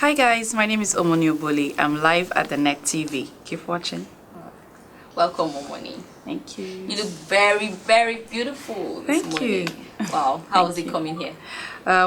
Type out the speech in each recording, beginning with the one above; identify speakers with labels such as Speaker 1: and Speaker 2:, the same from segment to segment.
Speaker 1: Hi guys, my name is Omoni Oboli. I'm live at the Net TV. Keep watching.
Speaker 2: Welcome, Omoni.
Speaker 1: Thank you.
Speaker 2: You look very, very beautiful this
Speaker 1: Thank
Speaker 2: morning.
Speaker 1: you.
Speaker 2: Wow, how was it coming here?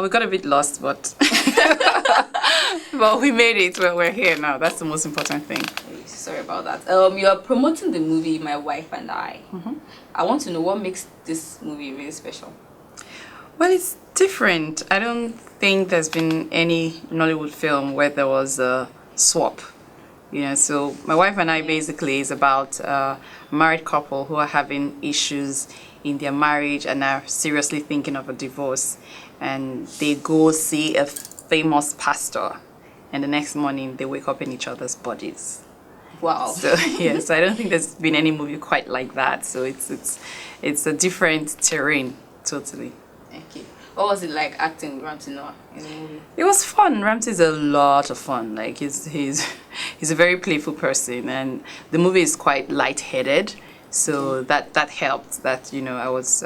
Speaker 1: We got a bit lost, but but we made it. Well, we're here now. That's the most important thing.
Speaker 2: Sorry about that. You are promoting the movie My Wife and I. I want to know what makes this movie really special.
Speaker 1: Well, it's different. I don't think there's been any Nollywood film where there was a swap. You know, so My Wife and I basically is about a married couple who are having issues in their marriage and are seriously thinking of a divorce. And they go see a famous pastor, and the next morning they wake up in each other's bodies.
Speaker 2: Wow.
Speaker 1: So yes, I don't think there's been any movie quite like that. So it's a different terrain, totally.
Speaker 2: Okay. What was it like acting with Ramsey Noah in the movie?
Speaker 1: It was fun. Ramsey's a lot of fun. Like he's a very playful person, and the movie is quite light-headed. So that helped. That I was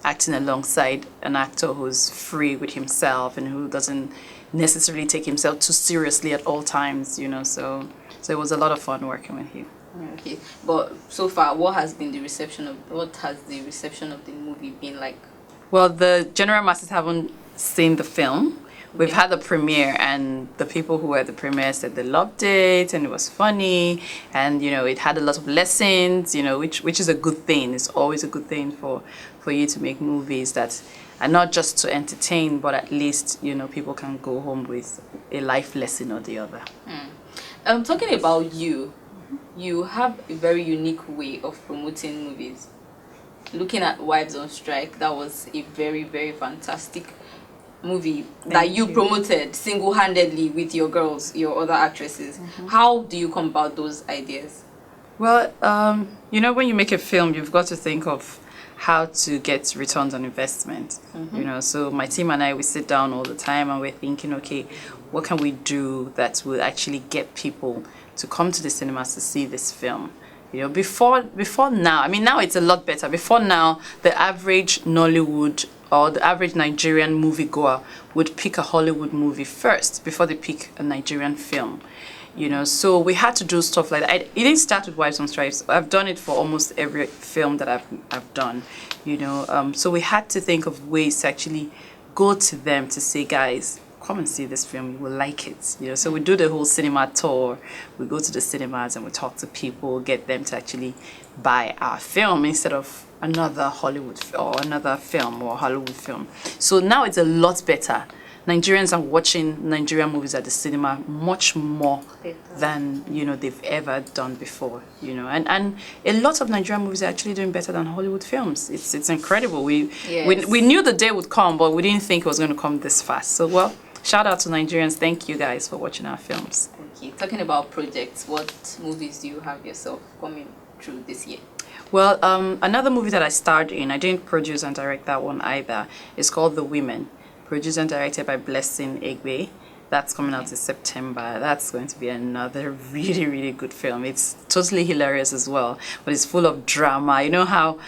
Speaker 1: acting alongside an actor who's free with himself and who doesn't necessarily take himself too seriously at all times. So it was a lot of fun working with him.
Speaker 2: Okay. But so far, what has the reception of the movie been like?
Speaker 1: Well, the general masses haven't seen the film. We've had the premiere, and the people who were at the premiere said they loved it and it was funny, and it had a lot of lessons, which is a good thing. It's always a good thing for you to make movies that are not just to entertain, but at least people can go home with a life lesson or the other.
Speaker 2: Talking about you have a very unique way of promoting movies. Looking at Wives on Strike, that was a very, very fantastic movie that you promoted single-handedly with your girls, your other actresses. How do you come about those ideas?
Speaker 1: Well, when you make a film, you've got to think of how to get returns on investment. So my team and I, we sit down all the time and we're thinking, okay, what can we do that will actually get people to come to the cinemas to see this film? Before now, now it's a lot better. Before now, the average Nollywood or the average Nigerian moviegoer would pick a Hollywood movie first before they pick a Nigerian film. So we had to do stuff like that. It didn't start with Wives on Stripes. I've done it for almost every film that I've done. So we had to think of ways to actually go to them to say, guys, come and see this film, you will like it. So we do the whole cinema tour. We go to the cinemas and we talk to people, get them to actually buy our film instead of another Hollywood or another film or Hollywood film. So now it's a lot better. Nigerians are watching Nigerian movies at the cinema much more than they've ever done before. And a lot of Nigerian movies are actually doing better than Hollywood films. It's incredible. We knew the day would come, but we didn't think it was going to come this fast. So well, shout out to Nigerians. Thank you guys for watching our films.
Speaker 2: Okay, talking about projects, what movies do you have yourself coming through this year?
Speaker 1: Well, another movie that I starred in, I didn't produce and direct that one either. It's called The Women, produced and directed by Blessing Egbe. That's coming out in September. That's going to be another really, really good film. It's totally hilarious as well, but it's full of drama. You know how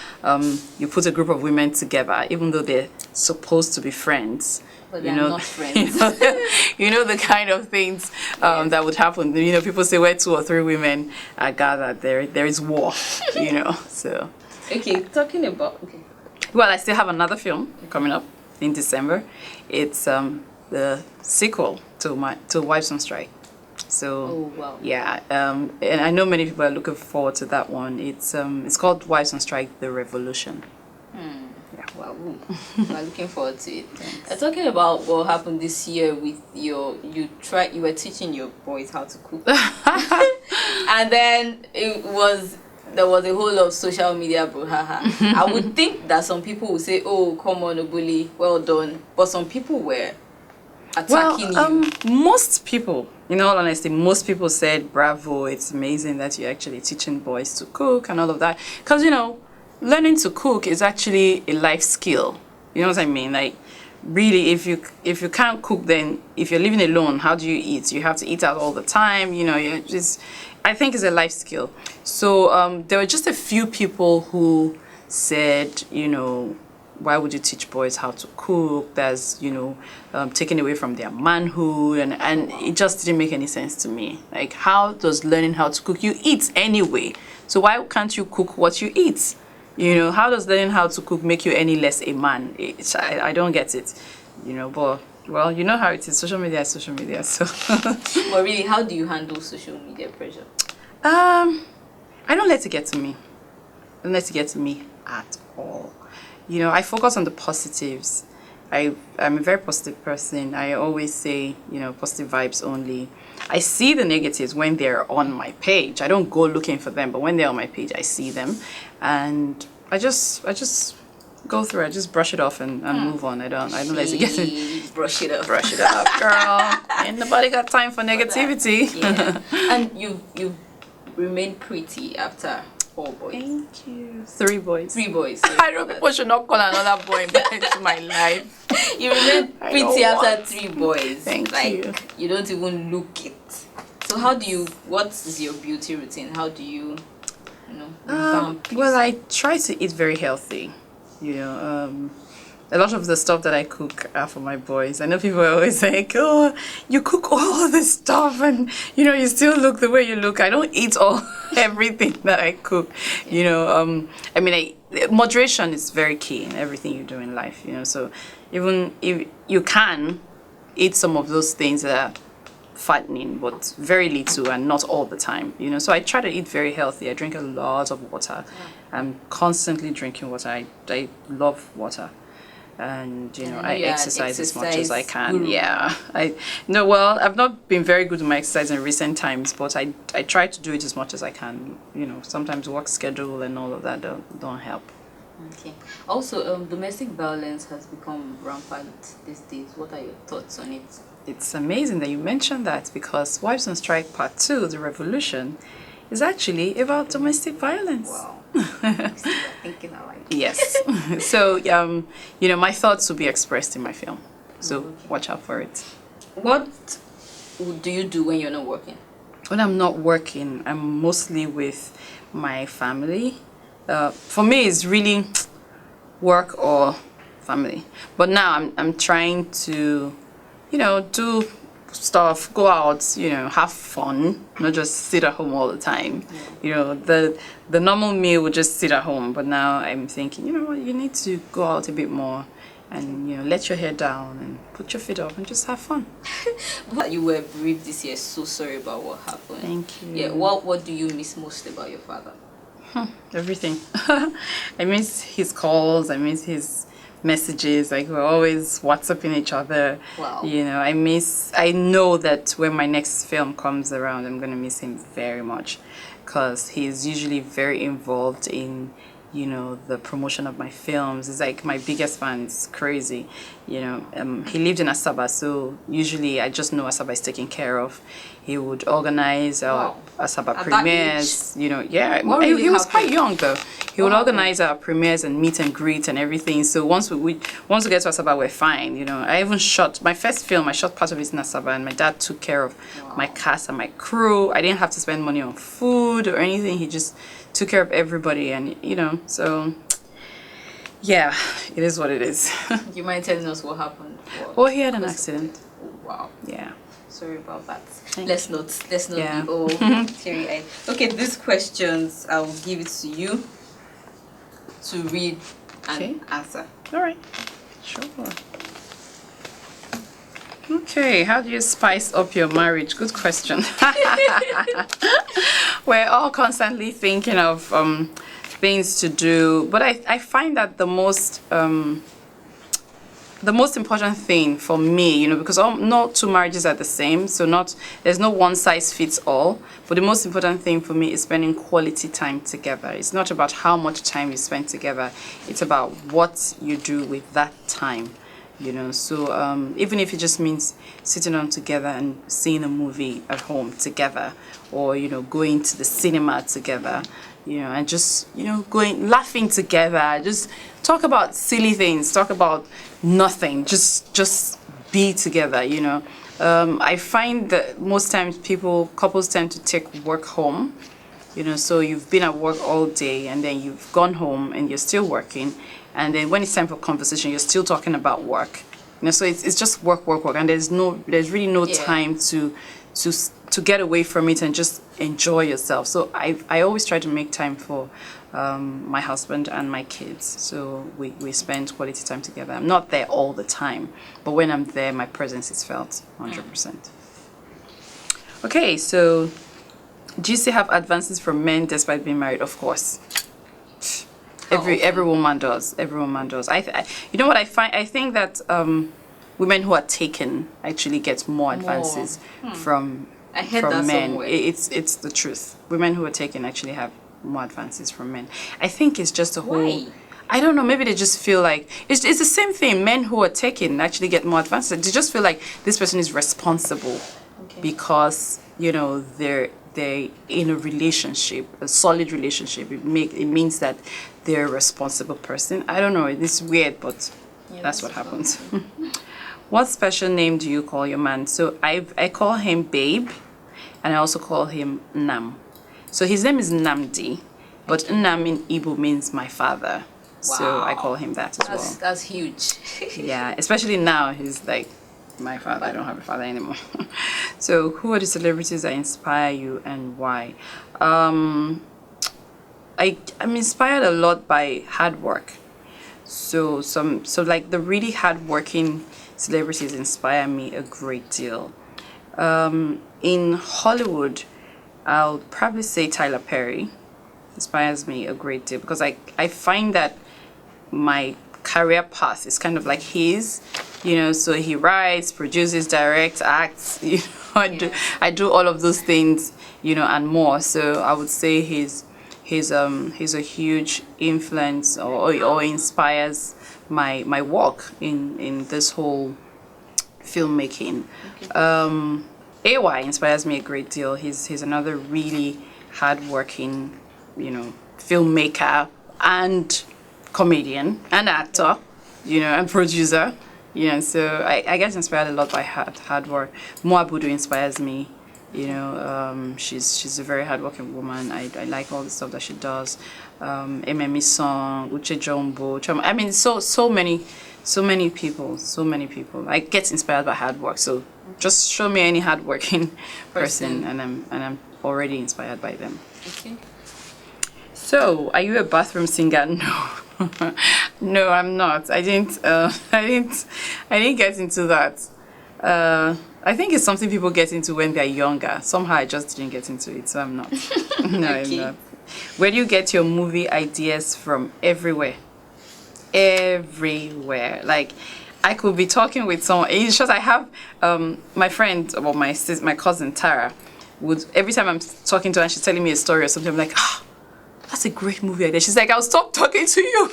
Speaker 1: you put a group of women together, even though they're supposed to be friends.
Speaker 2: But they're not friends.
Speaker 1: The kind of things that would happen. People say where 2 or 3 women are gathered, there is war. So.
Speaker 2: Okay, talking about
Speaker 1: Well, I still have another film coming up in December. It's the sequel to Wives on Strike. So yeah, and I know many people are looking forward to that one. It's called Wives on Strike: The Revolution.
Speaker 2: Yeah, well, we're looking forward to it. Talking about what happened this year with you were teaching your boys how to cook, and then there was a whole lot of social media brouhaha. I would think that some people would say, "Oh, come on, Oboli, well done," but some people were attacking you.
Speaker 1: Most people, in all honesty, most people said, "Bravo, it's amazing that you're actually teaching boys to cook and all of that," because learning to cook is actually a life skill. You know what I mean? Like, really, if you can't cook, then if you're living alone, how do you eat? You have to eat out all the time. I think it's a life skill. So there were just a few people who said, why would you teach boys how to cook? That's, taken away from their manhood, and it just didn't make any sense to me. Like, how does learning how to cook? You eat anyway, so why can't you cook what you eat? How does learning how to cook make you any less a man? I don't get it, but well, you know how it is. Social media is social media, so.
Speaker 2: But really, how do you handle social media pressure?
Speaker 1: I don't let it get to me. I don't let it get to me at all. I focus on the positives. I'm a very positive person. I always say, positive vibes only. I see the negatives when they're on my page. I don't go looking for them, but when they're on my page, I see them, and I just go through. I just brush it off and move on. I don't let it get to
Speaker 2: brush it up.
Speaker 1: Brush it up, girl. Ain't nobody got time for negativity.
Speaker 2: Yeah. And you remain pretty after 4 boys.
Speaker 1: Thank you. 3 boys.
Speaker 2: 3 boys.
Speaker 1: I know people should not call another boy back into my life.
Speaker 2: You remain pretty after 3 boys.
Speaker 1: Thank you.
Speaker 2: You don't even look it. So what is your beauty routine? How do you, revamp
Speaker 1: well, I try to eat very healthy. A lot of the stuff that I cook are for my boys. I know people are always like, oh, you cook all this stuff and, you still look the way you look. I don't eat everything that I cook. Moderation is very key in everything you do in life, So even if you can eat some of those things that are fattening, but very little and not all the time, So I try to eat very healthy. I drink a lot of water. I'm constantly drinking water. I love water. And I exercise as much as I can.
Speaker 2: Guru.
Speaker 1: Yeah, I've not been very good with my exercise in recent times, but I try to do it as much as I can. Sometimes work schedule and all of that don't help.
Speaker 2: Okay. Also, domestic violence has become rampant these days. What are your thoughts on it?
Speaker 1: It's amazing that you mentioned that, because Wives on Strike Part 2, The Revolution, is actually about domestic violence.
Speaker 2: Wow. Thinking alike.
Speaker 1: Yes. So, my thoughts will be expressed in my film. So, watch out for it.
Speaker 2: What do you do when you're not working?
Speaker 1: When I'm not working, I'm mostly with my family. For me, it's really work or family. But now I'm trying to, do stuff, go out, have fun, not just sit at home all the time. The normal me would just sit at home, but now I'm thinking, you need to go out a bit more and let your hair down and put your feet up and just have fun.
Speaker 2: You were bereaved this year. So sorry about what happened.
Speaker 1: Thank you.
Speaker 2: Yeah. What do you miss most about your father?
Speaker 1: Everything. I miss his calls. I miss his messages. Like, we're always WhatsApping each other.
Speaker 2: Wow.
Speaker 1: I know that when my next film comes around, I'm gonna miss him very much, because he's usually very involved in the promotion of my films. He's like my biggest fan. It's crazy. He lived in Asaba, so usually I just know Asaba is taken care of. He would organize our Asaba premieres. He was quite young though. He would organize our premieres and meet and greet and everything. So once we get to Asaba, we're fine. I even shot my first film. I shot part of it in Asaba, and my dad took care of my cast and my crew. I didn't have to spend money on food or anything. He just took care of everybody, and so yeah, it is what it is.
Speaker 2: You mind telling us what happened?
Speaker 1: He had an accident.
Speaker 2: Oh, wow.
Speaker 1: Yeah.
Speaker 2: Sorry about that. Let's not
Speaker 1: Yeah.
Speaker 2: be all teary-eyed. Okay, these questions I'll give it to you to read and answer.
Speaker 1: All right. Sure. Okay, how do you spice up your marriage? Good question. We're all constantly thinking of things to do, but I find that the most important thing for me, because not 2 marriages are the same, so there's no one size fits all, but the most important thing for me is spending quality time together. It's not about how much time you spend together, it's about what you do with that time. So even if it just means sitting down together and seeing a movie at home together, or going to the cinema together, and just going laughing together, just talk about silly things, talk about nothing, just be together. I find that most times couples tend to take work home. So you've been at work all day and then you've gone home and you're still working, and then when it's time for conversation, you're still talking about work. You know, so it's just work, and there's really no time to get away from it and just enjoy yourself. So I always try to make time for my husband and my kids. So we spend quality time together. I'm not there all the time, but when I'm there, my presence is felt 100%. Okay, so do you still have advances from men despite being married? Of course. Every woman does. Every woman does. You know what I find? I think that women who are taken actually get more advances from men. Somewhere. It's the truth. Women who are taken actually have more advances from men. I think it's just a whole.
Speaker 2: Why?
Speaker 1: I don't know. Maybe they just feel like it's the same thing. Men who are taken actually get more advances. They just feel like this person is responsible because they're in a relationship, a solid relationship. It means that they're a responsible person. I don't know. It's weird, but that's what happens. What special name do you call your man? So I call him Babe, and I also call him Nam. So his name is Namdi, but Nam in Igbo means my father. Wow. So I call him that as well.
Speaker 2: That's huge.
Speaker 1: Yeah, especially now he's like my father. I don't have a father anymore. So who are the celebrities that inspire you and why? I'm inspired a lot by hard work. So like the really hardworking celebrities inspire me a great deal. In Hollywood, I'll probably say Tyler Perry inspires me a great deal because I find that my career path is kind of like his, so he writes, produces, directs, acts, I do all of those things, and more. So I would say he's a huge influence or inspires my work in this whole filmmaking. AY inspires me a great deal. He's another really hardworking, filmmaker and comedian and actor, and producer. So I get inspired a lot by hard work. Moabudu inspires me. She's a very hardworking woman. I like all the stuff that she does. Ememi Song, Uche Jumbo. I mean, so many people. I get inspired by hard work. So just show me any hardworking person, and I'm already inspired by them.
Speaker 2: Okay.
Speaker 1: So, are you a bathroom singer? No. No, I'm not. I didn't get into that. I think it's something people get into when they're younger. Somehow I just didn't get into it, so I'm not. No, okay. I'm not. Where do you get your movie ideas from? Everywhere. Everywhere. Like, I could be talking with someone. It's just I have my friend or my cousin Tara would, every time I'm talking to her and she's telling me a story or something, I'm like, that's a great movie idea. She's like, I'll stop talking to you.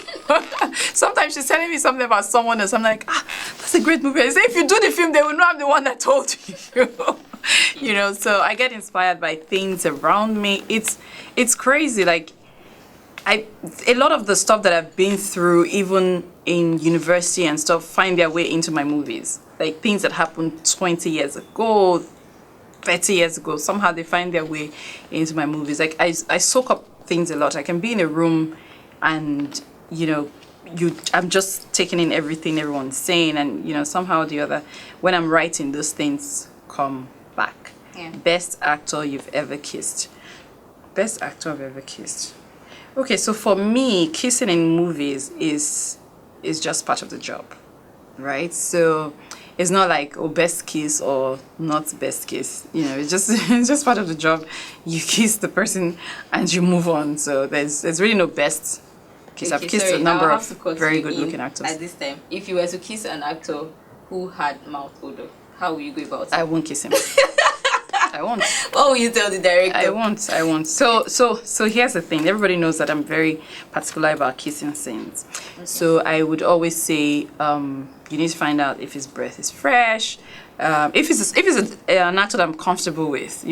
Speaker 1: Sometimes she's telling me something about someone else. I'm like, that's a great movie. I say, if you do the film, they will know I'm the one that told you. So I get inspired by things around me. It's crazy. Like, a lot of the stuff that I've been through, even in university and stuff, find their way into my movies. Like things that happened 20 years ago, 30 years ago, somehow they find their way into my movies. Like I soak up things a lot. I can be in a room and I'm just taking in everything everyone's saying, and somehow or the other, when I'm writing, those things come back. Best actor you've ever kissed. Best actor I've ever kissed. Okay, so for me, kissing in movies is just part of the job, right? So it's not like best kiss or not best kiss. It's just part of the job. You kiss the person and you move on. So there's really no best kiss. I've kissed a number of very good looking actors.
Speaker 2: At this time, if you were to kiss an actor who had mouth odor, how will you go about it?
Speaker 1: I won't kiss him. I won't.
Speaker 2: What will you tell the director?
Speaker 1: I won't. So here's the thing. Everybody knows that I'm very particular about kissing scenes. Okay. So I would always say, you need to find out if his breath is fresh. If it's an actor that I'm comfortable with,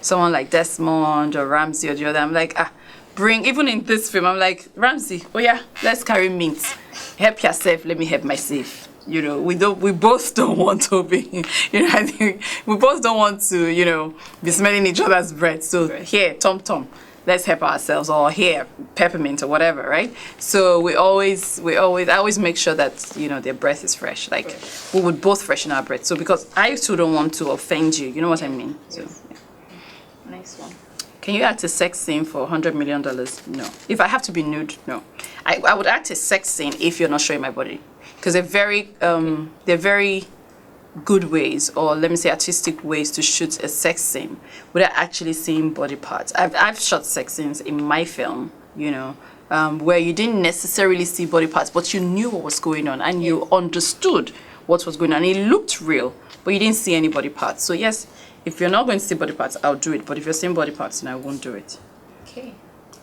Speaker 1: someone like Desmond or Ramsey or the other, I'm like, even in this film, I'm like, Ramsey, oh yeah, let's carry meat. Help yourself, let me help myself. We both don't want to be, I think we both don't want to, be smelling each other's breath. So here, Tom, let's help ourselves, or here, peppermint or whatever, right? So I always make sure that, you know, their breath is fresh. Like, we would both freshen our breath. So because I too don't want to offend you, you know what I mean? So, yeah.
Speaker 2: Nice one.
Speaker 1: Can you act a sex scene for $100 million? No. If I have to be nude, no. I would act a sex scene if you're not showing my body, because they're very good ways, or let me say artistic ways, to shoot a sex scene without actually seeing body parts. I've shot sex scenes in my film, you know, where you didn't necessarily see body parts, but you knew what was going on and you understood what was going on. It looked real, but you didn't see any body parts. So yes, if you're not going to see body parts, I'll do it. But if you're seeing body parts, then I won't do it.
Speaker 2: Okay.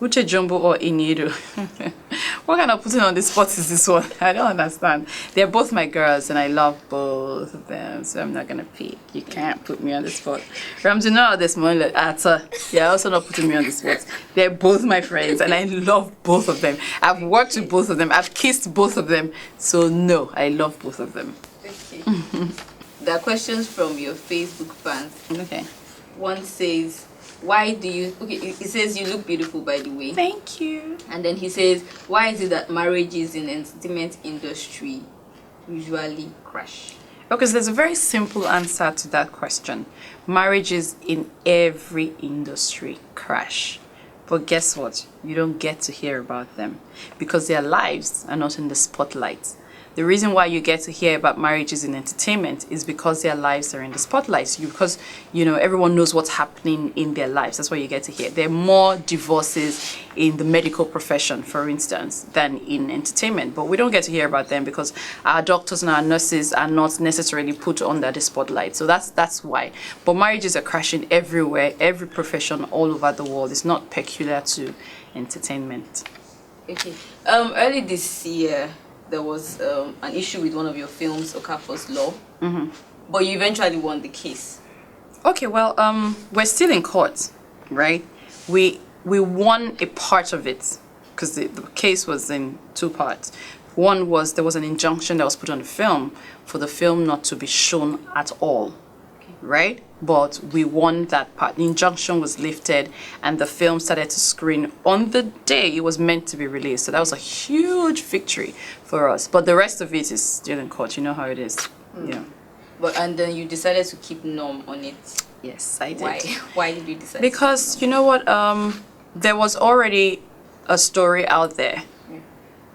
Speaker 1: Uche Jumbo or Iniedo? What kind of putting on the spot is this one? I don't understand. They're both my girls and I love both of them, so I'm not gonna pick. You can't put me on the spot. Ramsey, no, this morning, you're also not putting me on the spot. They're both my friends and I love both of them. I've worked with both of them. I've kissed both of them. So no, I love both of them.
Speaker 2: Okay. There are questions from your Facebook fans.
Speaker 1: Okay.
Speaker 2: One says, why do you, okay, it says you look beautiful, by the way.
Speaker 1: Thank you.
Speaker 2: And then he says, why is it that marriages in the entertainment industry usually crash?
Speaker 1: Okay, so there's a very simple answer to that question. Marriages in every industry crash. But guess what? You don't get to hear about them because their lives are not in the spotlight. The reason why you get to hear about marriages in entertainment is because their lives are in the spotlight. Because, you know, everyone knows what's happening in their lives. That's why you get to hear. There are more divorces in the medical profession, for instance, than in entertainment. But we don't get to hear about them because our doctors and our nurses are not necessarily put under the spotlight. So that's why. But marriages are crashing everywhere, every profession all over the world. It's not peculiar to entertainment.
Speaker 2: Okay. Early this year, there was an issue with one of your films, Okafor's Law, but you eventually won the case. Okay,
Speaker 1: well, we're still in court, right? We won a part of it because the case was in two parts. One was there was an injunction that was put on the film for the film not to be shown at all, right? But we won that part. The injunction was lifted and the film started to screen on the day it was meant to be released. So that was a huge victory for us. But the rest of it is still in court. You know how it is. Yeah.
Speaker 2: But and then you decided to keep Norm on it.
Speaker 1: Yes, I did.
Speaker 2: Why? Why did you decide?
Speaker 1: Because you know what? There was already a story out there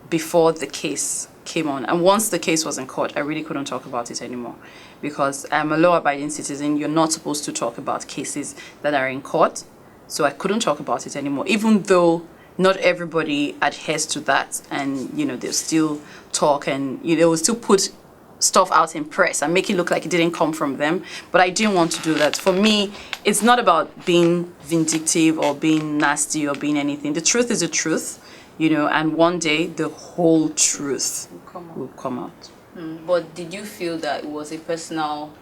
Speaker 1: before the case came on, and once the case was in court, I really couldn't talk about it anymore because I'm a law-abiding citizen. You're not supposed to talk about cases that are in court, so I couldn't talk about it anymore, even though not everybody adheres to that, and you know they'll still talk and they will still put stuff out in press and make it look like it didn't come from them. But I didn't want to do that. For me, it's not about being vindictive or being nasty or being anything. The truth is the truth, you know, and one day the whole truth will come out.
Speaker 2: But did you feel that it was a personal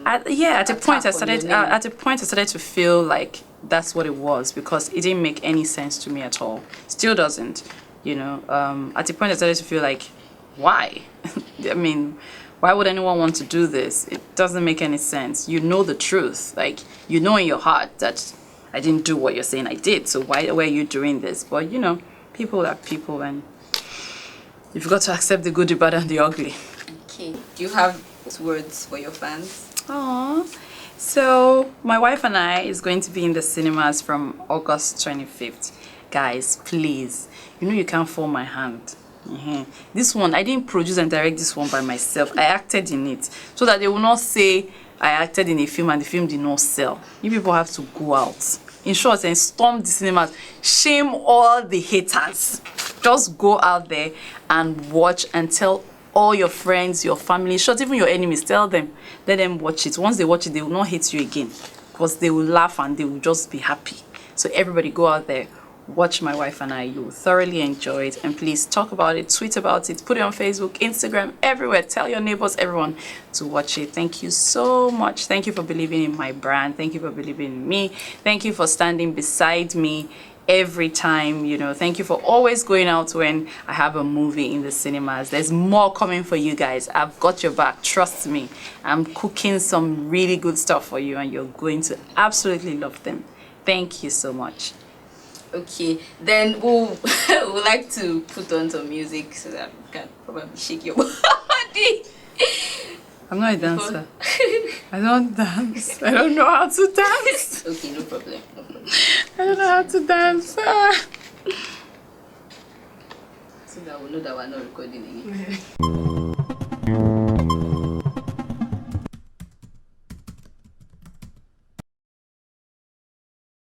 Speaker 1: at a point I started to feel like that's what it was, because it didn't make any sense to me at all. Still doesn't, you know. At a point I started to feel like, why? I mean, why would anyone want to do this? It doesn't make any sense. You know the truth. Like, you know in your heart that I didn't do what you're saying I did. So why were you doing this? But, you know, people are people and you've got to accept the good, the bad, and the ugly.
Speaker 2: Okay. Do you have words for your fans?
Speaker 1: Aww. So, my wife and I is going to be in the cinemas from August 25th. Guys, please, you know you can't fall my hand. This one, I didn't produce and direct this one by myself. I acted in it so that they will not say I acted in a film and the film did not sell. You people have to go out, in short, and storm the cinemas. Shame all the haters. Just go out there and watch and tell all your friends, your family, short, even your enemies, tell them, let them watch it. Once they watch it, they will not hate you again because they will laugh and they will just be happy. So everybody go out there, watch my wife and I. You will thoroughly enjoy it, and please talk about it, tweet about it, put it on Facebook, Instagram, everywhere. Tell your neighbors, everyone to watch it. Thank you so much. Thank you for believing in my brand. Thank you for believing in me. Thank you for standing beside me every time, you know. Thank you for always going out when I have a movie in the cinemas. There's more coming for you guys. I've got your back, trust me. I'm cooking some really good stuff for you and you're going to absolutely love them. Thank you so much.
Speaker 2: Okay, then we'll we'll like to put on some music so that we can probably shake your body.
Speaker 1: I'm not a dancer. I don't dance. I don't know how to dance.
Speaker 2: Okay, no problem. No problem.
Speaker 1: I don't know how to dance.
Speaker 2: So that we'll know that we're not recording again.